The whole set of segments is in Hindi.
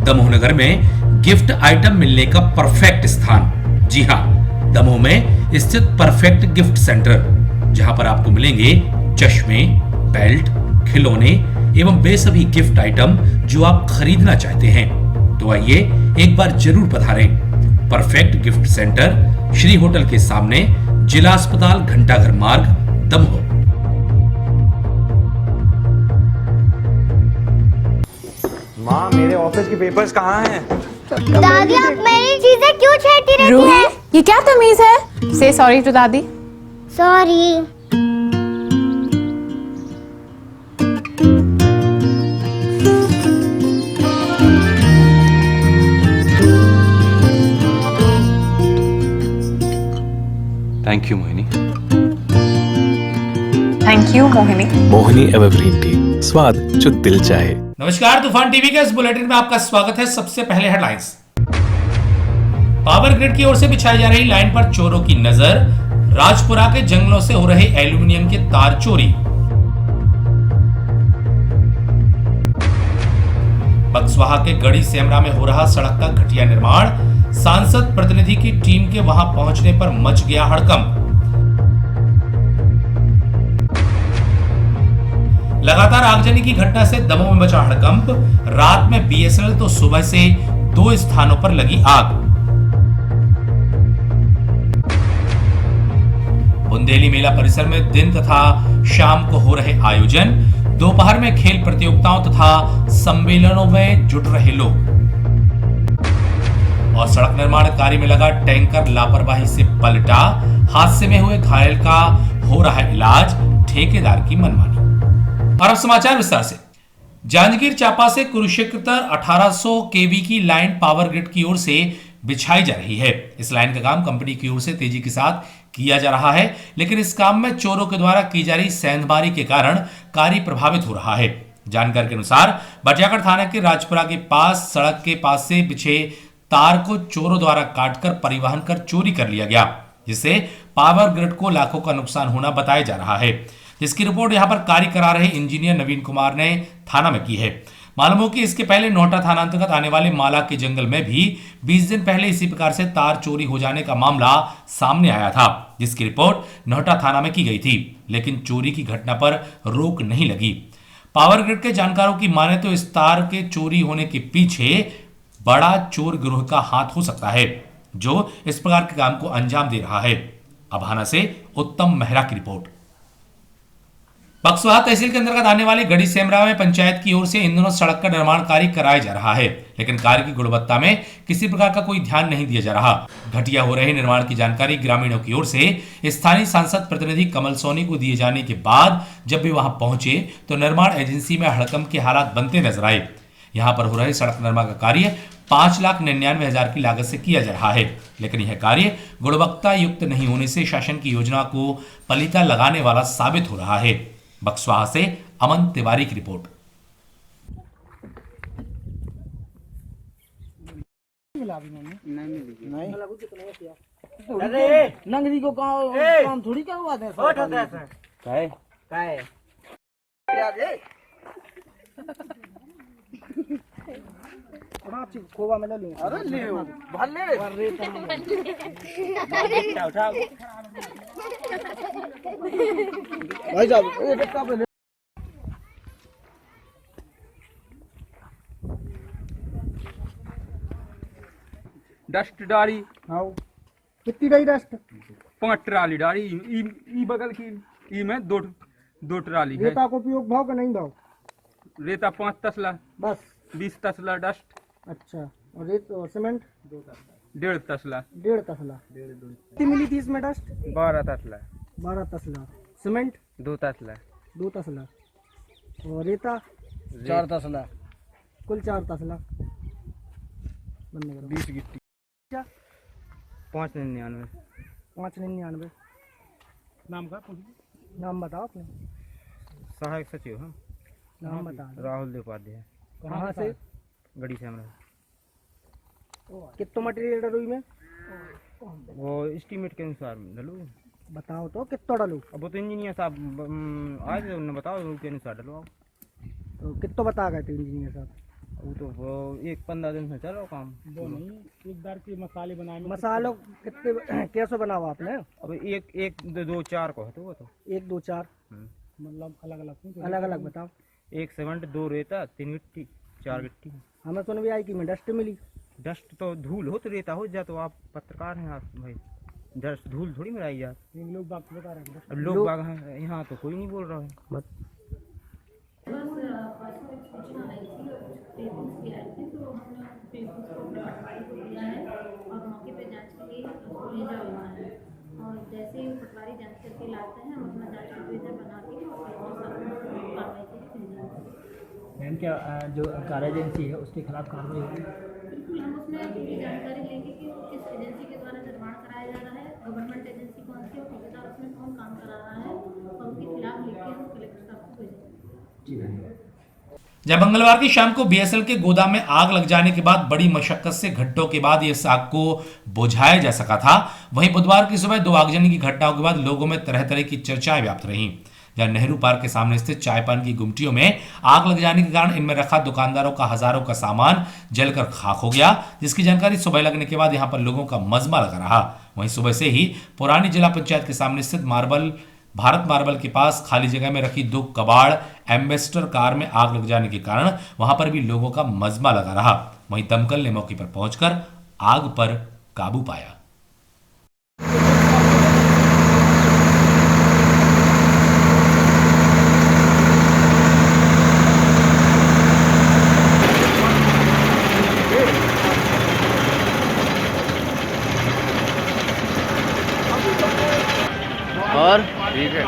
दमोह नगर में गिफ्ट आइटम मिलने का परफेक्ट स्थान। जी हाँ, दमोह में स्थित परफेक्ट गिफ्ट सेंटर, जहां पर आपको मिलेंगे चश्मे, बेल्ट, खिलौने एवं बेसभी गिफ्ट आइटम जो आप खरीदना चाहते हैं। तो आइए एक बार जरूर पधारें। Perfect gift centre, Shri hotel के सामने, जिला अस्पताल घंटाघर मार्ग, दमोह। माँ, मेरे ऑफिस के पेपर्स कहाँ हैं? दादी, आप मेरी चीजें क्यों छेड़ती रहती हैं? ये क्या तमीज है? से सॉरी टू दादी। Sorry. Thank you Mohini. Thank you Mohini. Mohini evergreen T, स्वाद जो दिल चाहे। नमस्कार, तूफान टीवी के इस बुलेटिन में आपका स्वागत है। सबसे पहले हेडलाइंस। पावर ग्रिड की ओर से बिछाई जा रही लाइन पर चोरों की नजर। राजपुरा के जंगलों से हो रहे एल्यूमिनियम के तार चोरी। बक्सवाहा के गढ़ी सेमरा में हो रहा सड़क का घटिया निर्माण। सांसद प्रतिनिधि की टीम के वहां पहुंचने पर मच गया हड़कंप। लगातार आगजनी की घटना से दमोह में मचा हड़कंप। रात में बीएसएनएल तो सुबह से 2 स्थानों पर लगी आग। बुंदेली मेला परिसर में दिन तथा शाम को हो रहे आयोजन। दोपहर में खेल प्रतियोगिताओं तथा सम्मेलनों में जुट रहे लोग। और सड़क निर्माण कार्य में लगा टैंकर लापरवाही से पलटा। हादसे में हुए घायल का हो रहा इलाज। ठेकेदार की मनमानी। और अब समाचार विस्तार से। जांजगीर चांपा से कुरुक्षेत्र 1800 केवी की लाइन पावर ग्रिड की ओर से बिछाई जा रही है। इस लाइन का काम कंपनी की ओर से तेजी के साथ किया जा रहा है, लेकिन इस काम में चोरों के द्वारा की जा रही सेंधमारी के कारण कार्य प्रभावित हो रहा है। जानकारी के अनुसार बटियागढ़ थाना के राजपुरा के पास सड़क के पास से बिछे तार को चोरों द्वारा काटकर परिवहन कर चोरी कर लिया गया, जिससे पावर ग्रिड को लाखों का नुकसान होना बताया जा रहा है। जिसकी रिपोर्ट यहां पर कार्य करा रहे इंजीनियर नवीन कुमार ने थाना में की है। मालूम हो कि इसके पहले नोहटा थाना अंतर्गत आने वाले माला के जंगल में भी 20 दिन पहले इसी प्रकार से तार चोरी हो जाने का मामला सामने आया था, जिसकी रिपोर्ट नोहटा थाना में की गई थी, लेकिन चोरी की घटना पर रोक नहीं लगी। पावर ग्रिड के जानकारों की माने तो इस तार के चोरी होने के पीछे बड़ा चोर गिरोह का हाथ हो सकता है, जो इस प्रकार के काम को अंजाम दे रहा है। अभाना से उत्तम मेहरा की रिपोर्ट। बक्सवाहा तहसील के अंतर्गत आने वाली गढ़ी सेमरा में पंचायत की ओर से इन दिनों सड़क का निर्माण कार्य कराया जा रहा है, लेकिन कार्य की गुणवत्ता में किसी प्रकार का कोई ध्यान नहीं दिया जा रहा। घटिया हो रहे निर्माण की जानकारी ग्रामीणों की ओर से स्थानीय सांसद प्रतिनिधि कमल सोनी को दिए जाने के बाद जब भी वहां पहुंचे तो निर्माण एजेंसी में हड़कंप के हालात बनते नजर आए। यहाँ पर हो रहे सड़क निर्माण का कार्य 5,99,000 की लागत से किया जा रहा है, लेकिन यह कार्य गुणवत्ता युक्त नहीं होने से शासन की योजना को पलीता लगाने वाला साबित हो रहा है। बक्सवाहा से अमन तिवारी की रिपोर्ट। अरे नंगरी को काम थोड़ी क्या हुआ था? खोवा में ले लूं। अरे ले भले उठा भाई साहब ये टक्का पे डस्ट डाली। हाँ कितनी गई डस्ट? 5 ट्राली डाली। ई बगल की ई में दो ट्राली है। रेता को उपयोग भाव का नहीं भाव? रेता 5 तसला, बस 20 तसला डस्ट। अच्छा, और रेत और सीमेंट 1.5 तसला। 1.5 तसला। कितनी मिली थी इसमें डस्ट? 12 तसला। 12 तसला। सीमेंट 2 तसला। 2 तसला। और रेता 4 तसला। कुल 4 तसला। 20 गिट्टी। 599। 599। नाम बताओ अपने। सहायक सचिव हम। नाम बता। राहुल उपाध्याय। कहाँ से? गढ़ी सेमरा। कितना मटेरियल डालू में? वो एस्टीमेट के अनुसार डालू। बताओ तो कितना डालू? अब वो तो इंजीनियर साहब आए थे, उन्होंने बताओ उसके अनुसार डालो। तो कितना बता गए थे इंजीनियर साहब? वो तो वो 15 दिन में चलो काम। दो नहीं, एक दार के मसाले बनाए में मसालों कितने कैसे बनावा आपने? अब एक दो चार को है तो वो तो 1 2 4 मतलब अलग अलग अलग अलग बताओ। 1 सीमेंट 2 रेता 3 गिट्टी 4 गिट्टी। हमें सुन भी आई कि में डस्ट मिली। डस्ट तो धूल हो तो रेता हो जा, तो आप पत्रकार हैं आप भाई, डस्ट धूल थोड़ी मिलाई यार। लोग बात बता रहे हैं। अब लोग बाग हैं यहाँ तो कोई नहीं बोल रहा है। बस परसों एक सूचना आई थी और कुछ पेपर्स भी आए थे, तो हमने पेपर्स को अपने पटवारी को दिया है और मौके पे जांच के लिए उसको भेजा हुआ है। और जैसे ही पटवारी जांच करके लाते हैं हम अपना जांच प्रतिवेदन बना के और कार्रवाई के लिए भेजेंगे। मैम क्या जो कार्य एजेंसी है उसके खिलाफ कार्रवाई होगी? बिल्कुल, हम उसमें पूरी जानकारी लेंगे कि किस एजेंसी के द्वारा निर्माण कराया जा रहा है, गवर्नमेंट एजेंसी कौन सी और ठेकेदार उसमें कौन काम करा रहा है, और उनके खिलाफ लिख के हम कलेक्टर साहब को भेजेंगे। जब मंगलवार की शाम को बीएसएल के गोदाम में आग लग जाने के बाद बड़ी मशक्कत से घंटों के बाद इस आग को बुझाया जा सका था, वहीं बुधवार की सुबह 2 आगजनी की घटनाओं के बाद लोगों में तरह तरह की चर्चाएं व्याप्त रहीं। जहां नेहरू पार्क के सामने स्थित चाय पान की गुमटियों में आग लग जाने के कारण इनमें रखा दुकानदारों का हजारों का सामान जलकर खाक हो गया, जिसकी जानकारी सुबह लगने के बाद यहां पर लोगों का मजमा लगा रहा। वहीं सुबह से ही पुरानी जिला पंचायत के सामने स्थित भारत मार्बल के पास खाली जगह में रखी 2 कबाड़ एम्बेसडर कार में आग लग जाने के कारण वहां पर भी लोगों का मजमा लगा रहा। वहीं दमकल ने मौके पर पहुंचकर आग पर काबू पाया। और ठीक है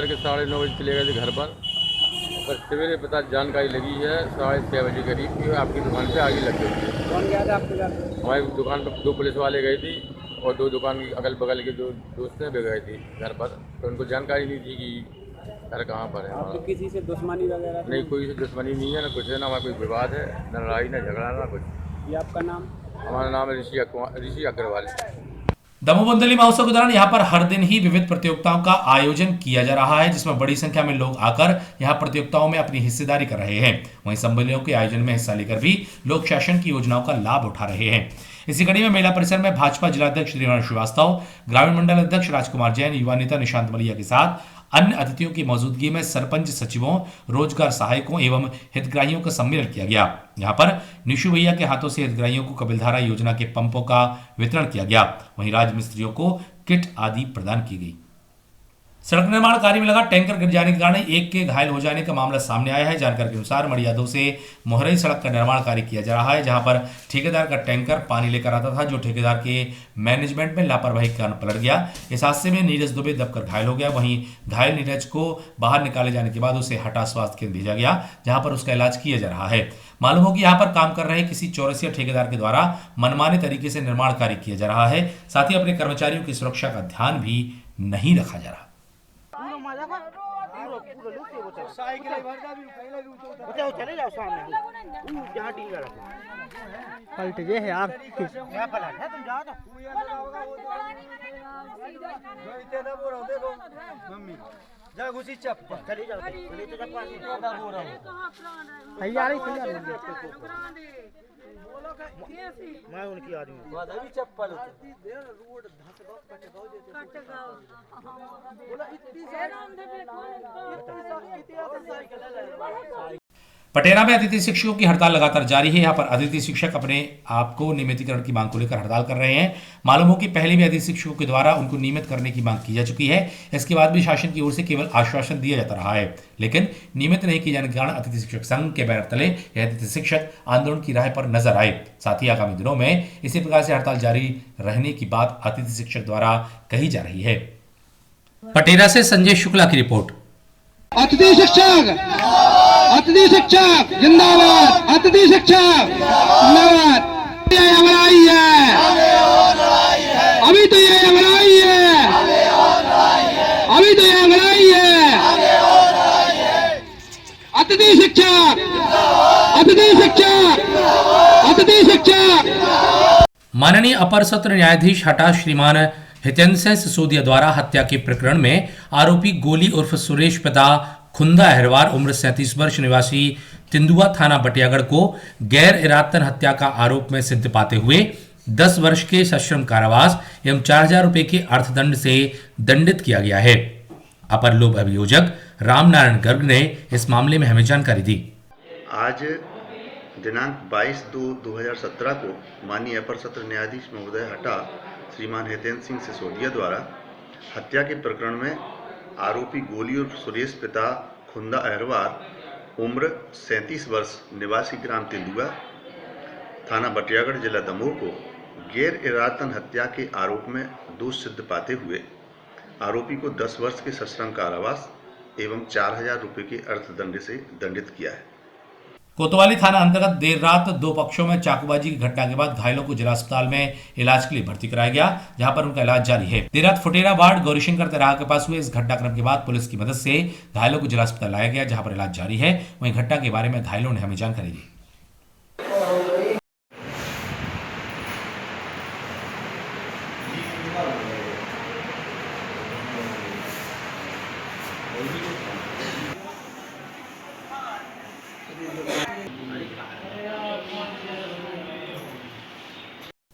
के 9:30 बजे चले गए थे घर पर सवेरे पता जानकारी लगी है 6:30 बजे करीब कि आपकी दुकान पे आग लग गई है। कौन गया था आपके घर? हमारी दुकान पर 2 पुलिस वाले गए थे और 2 दुकान की अगल बगल के 2 दोस्त भी गए थे घर पर, तो उनको जानकारी नहीं थी कि घर कहाँ पर है। आपको किसी से दुश्मनी वगैरह? नहीं, कोई से दुश्मनी नहीं है, ना कुछ है, ना हमारा कोई विवाद है, न लड़ाई न झगड़ा ना कुछ। ये आपका नाम? हमारा नाम है ऋषि अग्रवाल। दमोह बुंदेली महोत्सव के दौरान यहाँ पर हर दिन ही विविध प्रतियोगिताओं का आयोजन किया जा रहा है, जिसमें बड़ी संख्या में लोग आकर यहाँ प्रतियोगिताओं में अपनी हिस्सेदारी कर रहे हैं। वहीं सम्मेलनों के आयोजन में हिस्सा लेकर भी लोग शासन की योजनाओं का लाभ उठा रहे हैं। इसी कड़ी में मेला परिसर में भाजपा जिलाध्यक्ष श्रीमान श्रीवास्तव, ग्रामीण मंडल अध्यक्ष राजकुमार जैन, युवा नेता निशांत मलिया के साथ अन्य अतिथियों की मौजूदगी में सरपंच सचिवों, रोजगार सहायकों एवं हितग्राहियों का सम्मेलन किया गया। यहाँ पर निशु भैया के हाथों से हितग्राहियों को कपिलधारा योजना के पंपों का वितरण किया गया। वहीं राजमिस्त्रियों को किट आदि प्रदान की गई। सड़क निर्माण कार्य में लगा टैंकर गिर जाने के कारण एक के घायल हो जाने का मामला सामने आया है। जानकारी के अनुसार मड़ियादों से मोहरई सड़क का निर्माण कार्य किया जा रहा है, जहां पर ठेकेदार का टैंकर पानी लेकर आता था, जो ठेकेदार के मैनेजमेंट में लापरवाही के कारण पलट गया। इस हादसे में नीरज दुबे दबकर घायल हो गया। वहीं घायल नीरज को बाहर निकाले जाने के बाद उसे हटा स्वास्थ्य केंद्र भेजा गया, जहां पर उसका इलाज किया जा रहा है। मालूम हो कि यहाँ पर काम कर रहे किसी चौरसिया ठेकेदार के द्वारा मनमाने तरीके से निर्माण कार्य किया जा रहा है। साथ ही अपने कर्मचारियों की सुरक्षा का ध्यान भी नहीं रखा जा रहा। चले जाओ सामने जहाँ पलट गए है यार, क्या पलट है? तुम जाओ मम्मी जा घुसी चप चली जाओ मैं उनकी आदमी चप्पल पटेरा में अतिथि शिक्षकों की हड़ताल लगातार जारी है। यहाँ पर अतिथि शिक्षक अपने आप को नियमितीकरण की मांग को लेकर हड़ताल कर रहे हैं। मालूम हो कि पहले भी अतिथि शिक्षकों के द्वारा उनको नियमित करने की मांग की जा चुकी है। इसके बाद भी शासन की ओर से केवल आश्वासन दिया जाता रहा है, लेकिन नियमित नहीं किए जाने के कारण अतिथि शिक्षक संघ के बैनर तले यह अतिथि शिक्षक आंदोलन की राह पर नजर आए। साथ ही आगामी दिनों में इसी प्रकार से हड़ताल जारी रहने की बात अतिथि शिक्षक द्वारा कही जा रही है। पटेरा से संजय शुक्ला की रिपोर्ट। अतिथि शिक्षक जिंदाबाद, अतिथि शिक्षक जिंदाबाद। अभी तो ये अंगड़ाई है, अभी तो ये अंगड़ाई है। अतिथि शिक्षक, अतिथि शिक्षक, अतिथि शिक्षक। माननीय अपर सत्र न्यायाधीश हटा श्रीमान हितेंद्र सिसोदिया द्वारा हत्या के प्रकरण में आरोपी गोली उर्फ सुरेश पिता खुंदा अहरवार उम्र 37 वर्ष निवासी तिंदुआ थाना बटियागढ़ को गैर इरादतन हत्या का आरोप में सिद्ध पाते हुए 10 वर्ष के सश्रम कारावास एवं 4000 रुपए के अर्थदंड से दंडित किया गया है। अपर लोक अभियोजक रामनारायण गर्ग ने इस मामले में हमें जानकारी दी। आज दिनांक 22/2/2017 को माननीय अपर सत्र न्यायाधीश महोदय हटा श्रीमान हितेंद्र सिंह सिसोदिया द्वारा हत्या के प्रकरण में आरोपी गोली उर्फ सुरेश पिता खुंदा अहरवार उम्र 37 वर्ष निवासी ग्राम तिंदुआ थाना बटियागढ़ जिला दमोह को गैर इरादतन हत्या के आरोप में दोष सिद्ध पाते हुए आरोपी को 10 वर्ष के सश्रम कारावास एवं 4000 रुपये के अर्थदंड से दंडित किया है। कोतवाली थाना अंतर्गत देर रात दो पक्षों में चाकूबाजी की घटना के बाद घायलों को जिला अस्पताल में इलाज के लिए भर्ती कराया गया, जहां पर उनका इलाज जारी है। देर रात फुटेरा वार्ड गौरीशंकर तिराहा के पास हुए इस घटनाक्रम के बाद पुलिस की मदद से घायलों को जिला अस्पताल लाया गया, जहां पर इलाज जारी है। वहीं घटना के बारे में घायलों ने हमें जानकारी दी।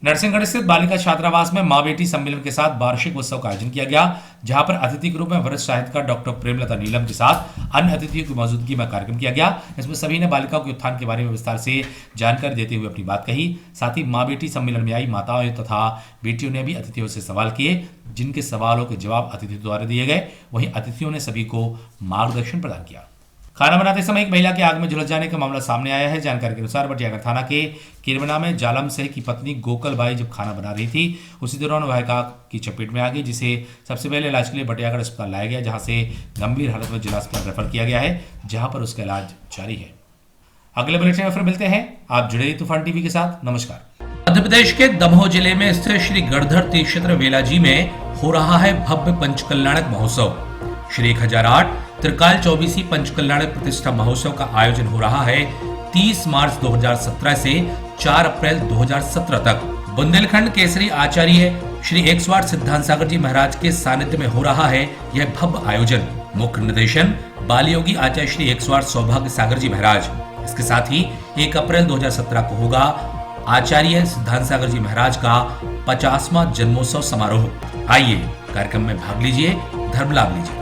नरसिंहगढ़ स्थित बालिका छात्रावास में मां बेटी सम्मेलन के साथ वार्षिक उत्सव का आयोजन किया गया, जहां पर अतिथि के रूप में वरिष्ठ साहित्यकार डॉक्टर प्रेमलता नीलम के साथ अन्य अतिथियों की मौजूदगी में कार्यक्रम किया गया। इसमें सभी ने बालिकाओं के उत्थान के बारे में विस्तार से जानकारी देते हुए अपनी बात कही। साथ ही मां बेटी सम्मेलन में आई माताओं तथा बेटियों ने भी अतिथियों से सवाल किए, जिनके सवालों के जवाब अतिथियों द्वारा दिए गए। वहीं अतिथियों ने सभी को मार्गदर्शन प्रदान किया। खाना बनाते समय एक महिला की आग में झुलस जाने का मामला सामने आया है। जानकारी के अनुसार बटियागढ़ थाना के किरमना में जालम सेह की पत्नी गोकल बाई जब खाना बना रही थी, उसी दौरान वह आग की चपेट में आ गई, जिसे सबसे पहले इलाज के लिए बटियागढ़ अस्पताल लाया गया, जहां से गंभीर हालत में जिला अस्पताल रेफर किया गया है, जहां पर उसका इलाज जारी है। अगले बुलेटिन में फिर मिलते हैं। आप जुड़े रहिए तूफान टीवी के साथ। नमस्कार। मध्य प्रदेश के दमोह जिले में स्थित श्री गढ़धर तीर्थ क्षेत्र वेलाजी में हो रहा है भव्य पंचकल्याणक महोत्सव। श्री 1008 त्रिकाल 24वीं पंचकल्याणक प्रतिष्ठा महोत्सव का आयोजन हो रहा है 30 मार्च 2017 से 4 अप्रैल 2017 तक। बुंदेलखंड केसरी आचार्य श्री 108 सिद्धांत सागर जी महाराज के सानिध्य में हो रहा है यह भव्य आयोजन। मुख्य निर्देशन बाल योगी आचार्य श्री 108 सौभाग्य सागर जी महाराज। इसके साथ ही 1 अप्रैल 2017 को होगा आचार्य सिद्धांत सागर जी महाराज का 50वां जन्मोत्सव समारोह। आइए कार्यक्रम में भाग लीजिए, धर्म लाभ लीजिए।